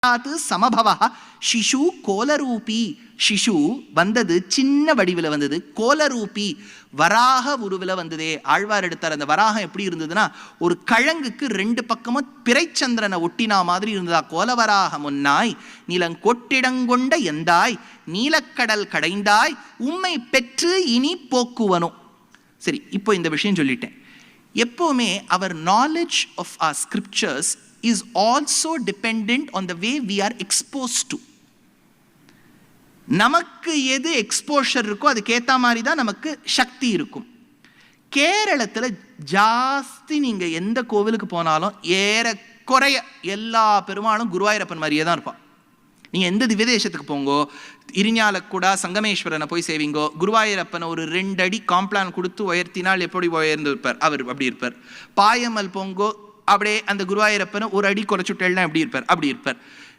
சமபவ சிசு கோலரூபி. சிசு வந்தது சின்ன வடிவில் வந்தது, கோலரூபி வராக உருவில் வந்ததே. ஆழ்வார் எடுத்தார். அந்த வராகம் எப்படி இருந்ததுன்னா, ஒரு கழங்குக்கு ரெண்டு பக்கமும் பிறைச்சந்திரனை ஒட்டினா மாதிரி இருந்ததா. கோலவராக முன்னாய் நிலங்கொட்டிடங்கொண்ட எந்தாய் நீலக்கடல் கடைந்தாய் உம்மை பெற்று இனி போக்குவனும். சரி, இப்போ இந்த விஷயம் சொல்லிட்டேன். எப்போவுமே our knowledge of our scriptures is also dependent on the way we are exposed to. நமக்கு எது எக்ஸ்போஷர் இருக்கோ அதுக்கேற்ற மாதிரி தான் நமக்கு சக்தி இருக்கும். கேரளத்தில் ஜாஸ்தி நீங்கள் எந்த கோவிலுக்கு போனாலும் ஏறக்குறைய எல்லா பெருமாளும் குருவாயூரப்பன் மாதிரியே தான் இருப்பான். நீங்கள் எந்த திவ்யதேசத்துக்கு போங்கோ, இரிஞாலக்கூடா சங்கமேஸ்வரனை போய் சேவிங்கோ, குருவாயூரப்பனை ஒரு 2 அடி காம்ப்ளான் கொடுத்து உயர்த்தினால் எப்படி உயர்ந்து இருப்பார், அவர் அப்படி இருப்பார். பாயமல் போங்கோ, அப்படியே அந்த குருவாயூரப்பனை ஒரு அடி குறைச்சுட்டேன்னா எப்படி இருப்பார், அப்படி இருப்பார்.